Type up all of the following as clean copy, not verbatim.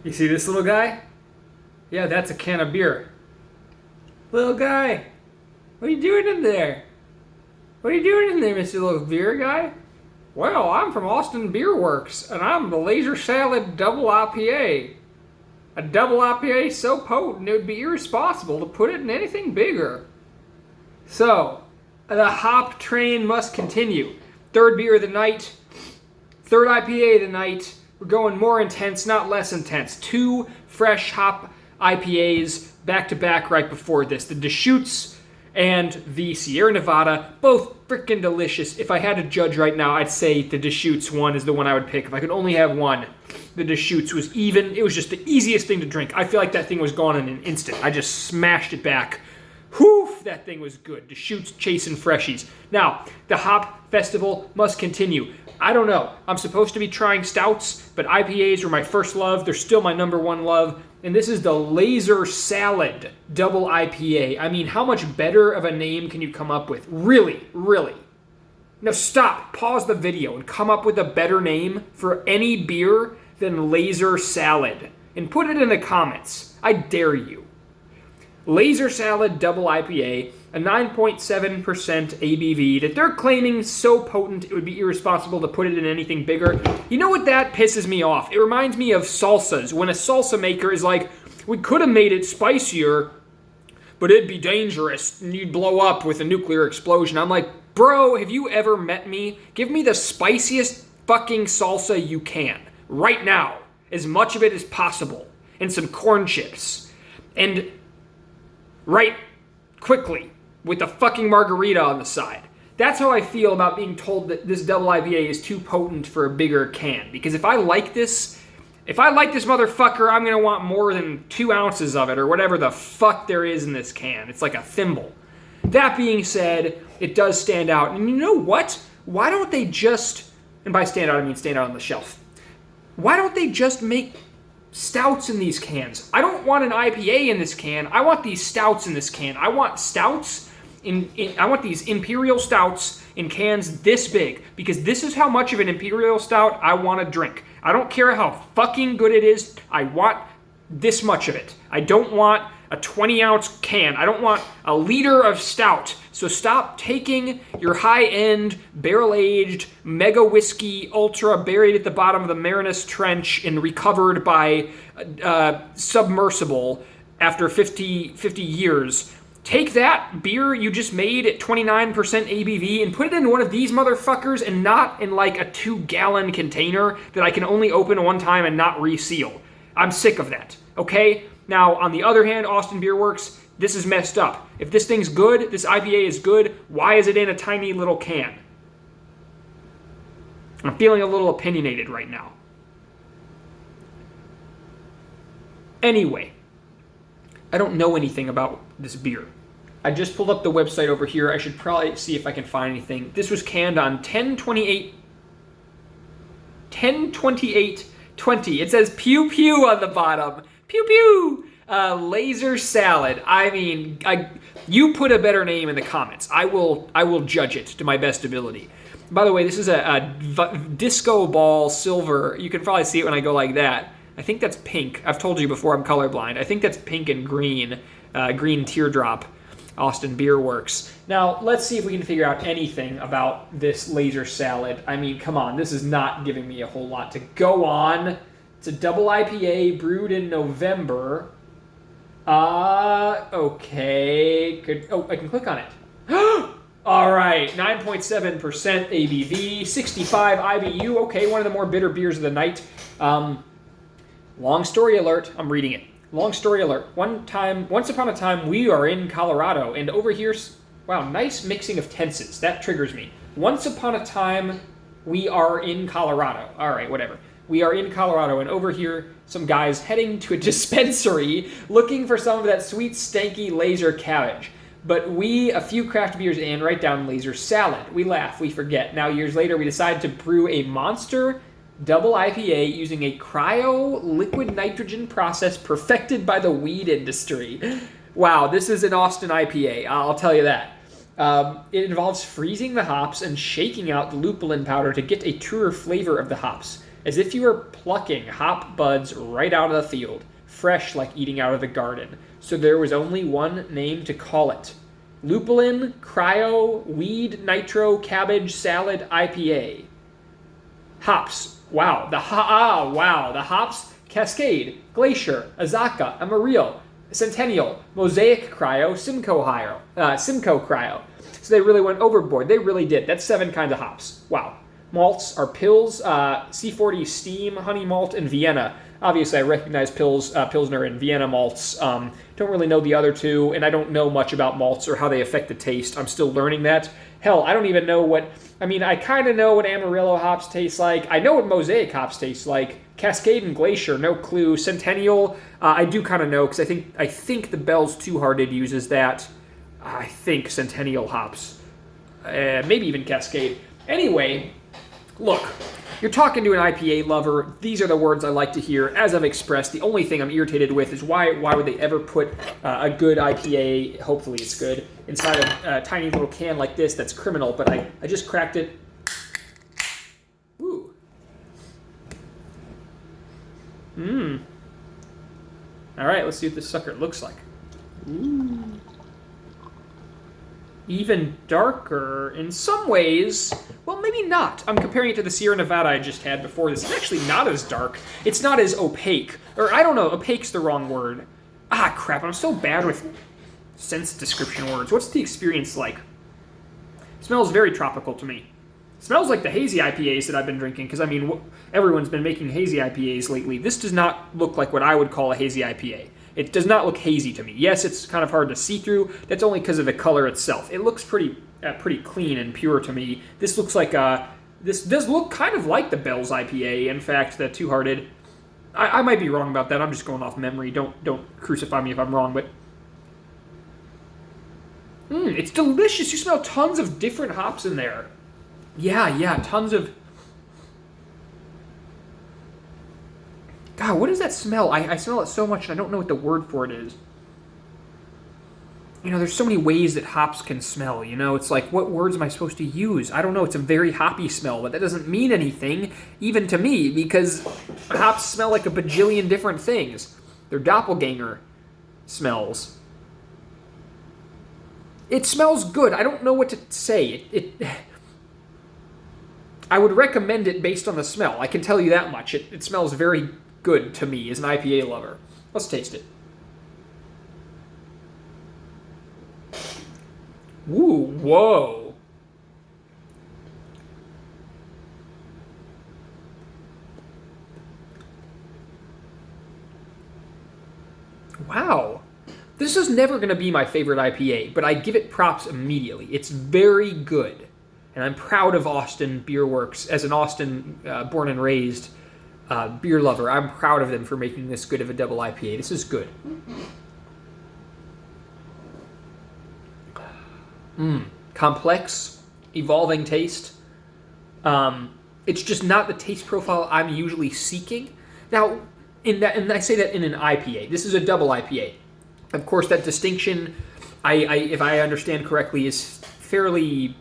You see this little guy? Yeah, that's a can of beer. Little guy, what are you doing in there? What are you doing in there, Mr. Little Beer Guy? Well, I'm from Austin Beerworks, and I'm the Lazer Salad Double IPA. A double IPA so potent it would be irresponsible to put it in anything bigger. So, the hop train must continue. Third beer of the night, third IPA of the night. We're going more intense, not less intense. 2 fresh hop IPAs back to back right before this. The Deschutes and the Sierra Nevada, both freaking delicious. If I had to judge right now, I'd say the Deschutes one is the one I would pick. If I could only have one, the Deschutes was even. It was just the easiest thing to drink. I feel like that thing was gone in an instant. I just smashed it back. Whew, that thing was good. Deschutes chasing freshies. Now, the hop festival must continue. I don't know. I'm supposed to be trying stouts, but IPAs were my first love. They're still my number one love. And this is the Lazer Salad Double IPA. I mean, how much better of a name can you come up with? Really, really. Now stop, pause the video, and come up with a better name for any beer than Lazer Salad. And put it in the comments. I dare you. Lazer Salad Double IPA, a 9.7% ABV that they're claiming so potent it would be irresponsible to put it in anything bigger. You know what that pisses me off? It reminds me of salsas. When a salsa maker is like, we could have made it spicier, but it'd be dangerous and you'd blow up with a nuclear explosion. I'm like, bro, have you ever met me? Give me the spiciest fucking salsa you can. Right now. As much of it as possible. And some corn chips. And right quickly with a fucking margarita on the side. That's how I feel about being told that this double IPA is too potent for a bigger can. Because if I like this motherfucker, I'm gonna want more than 2 ounces of it or whatever the fuck there is in this can. It's like a thimble. That being said, it does stand out. And you know what? Why don't they just, and by stand out I mean stand out on the shelf. Why don't they just make stouts in these cans? I don't want an IPA in this can. I want these stouts in this can. I want stouts I want these imperial stouts in cans this big, because this is how much of an imperial stout I want to drink. I don't care how fucking good it is. I want this much of it. I don't want a 20-ounce can. I don't want a liter of stout. So stop taking your high-end, barrel-aged, mega whiskey ultra buried at the bottom of the Marinus Trench and recovered by submersible after 50 years. Take that beer you just made at 29% ABV and put it in one of these motherfuckers and not in like a 2-gallon container that I can only open one time and not reseal. I'm sick of that, okay? Now, on the other hand, Austin Beerworks, this is messed up. If this thing's good, this IPA is good, why is it in a tiny little can? I'm feeling a little opinionated right now. Anyway, I don't know anything about this beer. I just pulled up the website over here. I should probably see if I can find anything. This was canned on 10/28/20. It says pew pew on the bottom. Pew pew. Lazer Salad. I mean, you put a better name in the comments. I will judge it to my best ability. By the way, this is a disco ball silver. You can probably see it when I go like that. I think that's pink. I've told you before I'm colorblind. I think that's pink and green. Green teardrop. Austin Beerworks. Now, let's see if we can figure out anything about this Lazer Salad. I mean, come on. This is not giving me a whole lot to go on. It's a double IPA brewed in November. Okay. I can click on it. All right. 9.7% ABV, 65 IBU. Okay, one of the more bitter beers of the night. Long story alert. I'm reading it. Long story alert. Once upon a time, we are in Colorado, and over here, wow, nice mixing of tenses. That triggers me. Once upon a time, we are in Colorado. All right, whatever. We are in Colorado, and over here, some guys heading to a dispensary looking for some of that sweet, stanky Lazer cabbage. But we, a few craft beers in, write down Lazer Salad. We laugh, we forget. Now, years later, we decide to brew a monster double IPA using a cryo liquid nitrogen process perfected by the weed industry. Wow, this is an Austin IPA, I'll tell you that. It involves freezing the hops and shaking out the lupulin powder to get a truer flavor of the hops. as if you were plucking hop buds right out of the field, fresh like eating out of the garden. So there was only one name to call it. Lupulin, Cryo, Weed, Nitro, Cabbage, Salad, IPA. Hops. Wow. The hops: Cascade, Glacier, Azaka, Amarillo, Centennial, Mosaic Cryo, Simcoe Cryo. So they really went overboard. They really did. That's 7 kinds of hops. Wow. Malts are Pils, C40 Steam, Honey Malt, and Vienna. Obviously, I recognize Pilsner and Vienna malts. Don't really know the other two, and I don't know much about malts or how they affect the taste. I'm still learning that. Hell, I don't even know what... I mean, I kind of know what Amarillo hops taste like. I know what Mosaic hops taste like. Cascade and Glacier, no clue. Centennial, I do kind of know, because I think the Bell's Two Hearted uses that. I think Centennial hops. Maybe even Cascade. Anyway, look, you're talking to an IPA lover. These are the words I like to hear. As I've expressed, the only thing I'm irritated with is why would they ever put a good IPA, hopefully it's good, inside a tiny little can like this? That's criminal, but I just cracked it. Ooh. All right, let's see what this sucker looks like. Ooh. Even darker in some ways. Well, maybe not. I'm comparing it to the Sierra Nevada I just had before this. It's actually not as dark. It's not as opaque. Or, I don't know, opaque's the wrong word. Ah, crap, I'm so bad with sense description words. What's the experience like? It smells very tropical to me. It smells like the hazy IPAs that I've been drinking, because, I mean, everyone's been making hazy IPAs lately. This does not look like what I would call a hazy IPA. It does not look hazy to me. Yes, it's kind of hard to see through. That's only because of the color itself. It looks pretty clean and pure to me. This looks like this does look kind of like the Bell's IPA. In fact, the Two Hearted. I might be wrong about that. I'm just going off memory. Don't crucify me if I'm wrong. But it's delicious. You smell tons of different hops in there. Yeah, tons of. God, what does that smell? I smell it so much, and I don't know what the word for it is. You know, there's so many ways that hops can smell, you know? It's like, what words am I supposed to use? I don't know, it's a very hoppy smell, but that doesn't mean anything, even to me, because hops smell like a bajillion different things. They're doppelganger smells. It smells good. I don't know what to say. I would recommend it based on the smell. I can tell you that much. It smells very good to me as an IPA lover. Let's taste it. Ooh, whoa. Wow. This is never going to be my favorite IPA, but I give it props immediately. It's very good. And I'm proud of Austin Beerworks. As an Austin born and raised beer lover, I'm proud of them for making this good of a double IPA. This is good. Complex, evolving taste. It's just not the taste profile I'm usually seeking. Now, and I say that in an IPA. This is a double IPA. Of course, that distinction, if I understand correctly, is fairly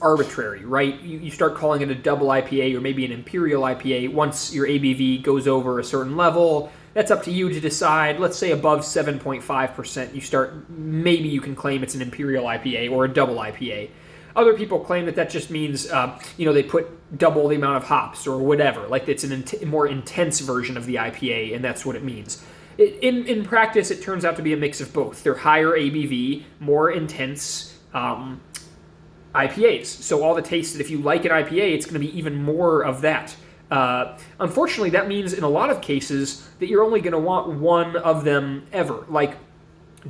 arbitrary, right? You start calling it a double IPA or maybe an imperial IPA once your ABV goes over a certain level. That's up to you to decide. Let's say above 7.5%, maybe you can claim it's an imperial IPA or a double IPA. Other people claim that just means, they put double the amount of hops or whatever. Like it's a more intense version of the IPA, and that's what it means. In practice, it turns out to be a mix of both. They're higher ABV, more intense IPAs. So all the taste that if you like an IPA, it's going to be even more of that. Unfortunately, that means in a lot of cases that you're only going to want one of them ever. Like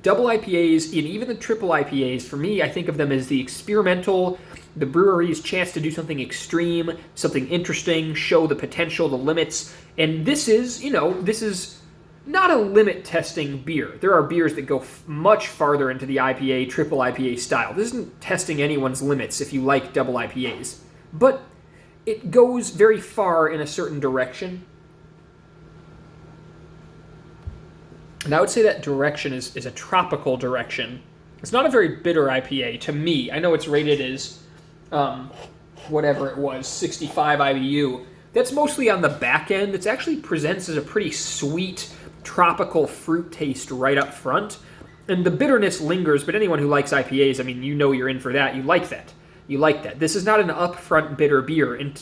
double IPAs and even the triple IPAs, for me, I think of them as the experimental, the brewery's chance to do something extreme, something interesting, show the potential, the limits. And this is not a limit testing beer. There are beers that go much farther into the IPA, triple IPA style. This isn't testing anyone's limits if you like double IPAs. But it goes very far in a certain direction. And I would say that direction is a tropical direction. It's not a very bitter IPA to me. I know it's rated as whatever it was, 65 IBU. That's mostly on the back end. It actually presents as a pretty sweet, tropical fruit taste right up front. And the bitterness lingers, but anyone who likes IPAs, I mean, you know you're in for that. You like that. You like that. This is not an upfront bitter beer. And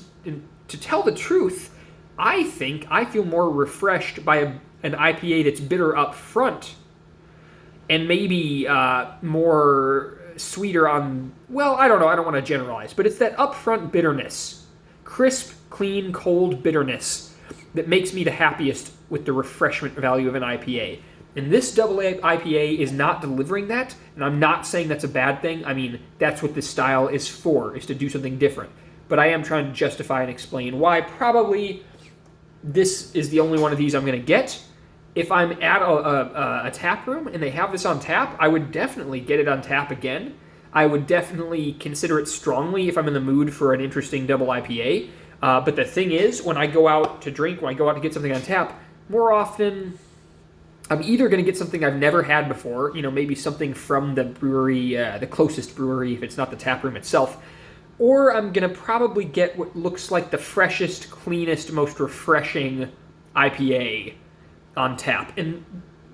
to tell the truth, I think I feel more refreshed by an IPA that's bitter up front and maybe more sweeter on, well, I don't know. I don't want to generalize. But it's that upfront bitterness. Crisp, clean, cold bitterness that makes me the happiest with the refreshment value of an IPA. And this double IPA is not delivering that, and I'm not saying that's a bad thing. I mean, that's what this style is for, is to do something different. But I am trying to justify and explain why probably this is the only one of these I'm going to get. If I'm at a tap room and they have this on tap, I would definitely get it on tap again. I would definitely consider it strongly if I'm in the mood for an interesting double IPA. But the thing is, when I go out to drink, when I go out to get something on tap, more often I'm either going to get something I've never had before, maybe something from the brewery, the closest brewery, if it's not the tap room itself, or I'm going to probably get what looks like the freshest, cleanest, most refreshing IPA on tap. And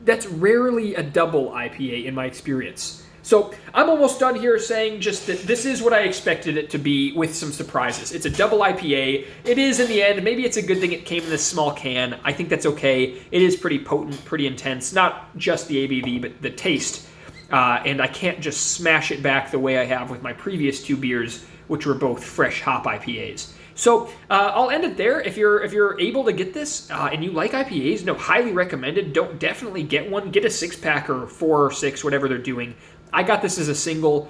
that's rarely a double IPA in my experience. So I'm almost done here saying just that this is what I expected it to be with some surprises. It's a double IPA. It is in the end. Maybe it's a good thing it came in this small can. I think that's okay. It is pretty potent, pretty intense. Not just the ABV, but the taste. And I can't just smash it back the way I have with my previous two beers, which were both fresh hop IPAs. So I'll end it there. If you're able to get this and you like IPAs, highly recommended. Definitely get one. Get a 6-pack or 4 or 6, whatever they're doing. I got this as a single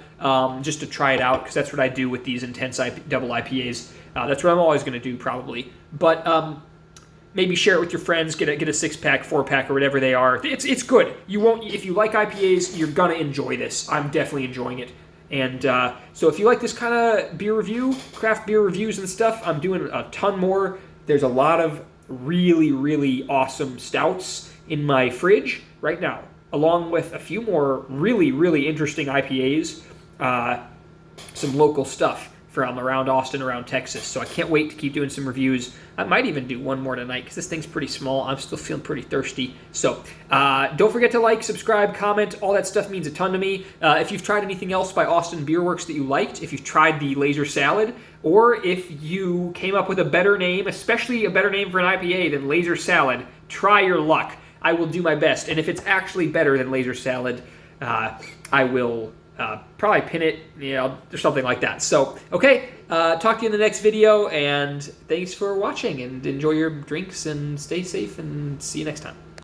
just to try it out because that's what I do with these intense double IPAs. That's what I'm always going to do probably. But maybe share it with your friends. Get a 6-pack, 4-pack, or whatever they are. It's good. If you like IPAs, you're gonna enjoy this. I'm definitely enjoying it. And so if you like this kind of beer review, craft beer reviews and stuff, I'm doing a ton more. There's a lot of really, really awesome stouts in my fridge right now, along with a few more really, really interesting IPAs, some local stuff from around Austin, around Texas. So I can't wait to keep doing some reviews. I might even do one more tonight because this thing's pretty small. I'm still feeling pretty thirsty. So don't forget to like, subscribe, comment. All that stuff means a ton to me. If you've tried anything else by Austin Beerworks that you liked, if you've tried the Lazer Salad, or if you came up with a better name, especially a better name for an IPA than Lazer Salad, try your luck. I will do my best. And if it's actually better than Lazer Salad, I will probably pin it, or something like that. So, okay, talk to you in the next video, and thanks for watching, and enjoy your drinks, and stay safe, and see you next time.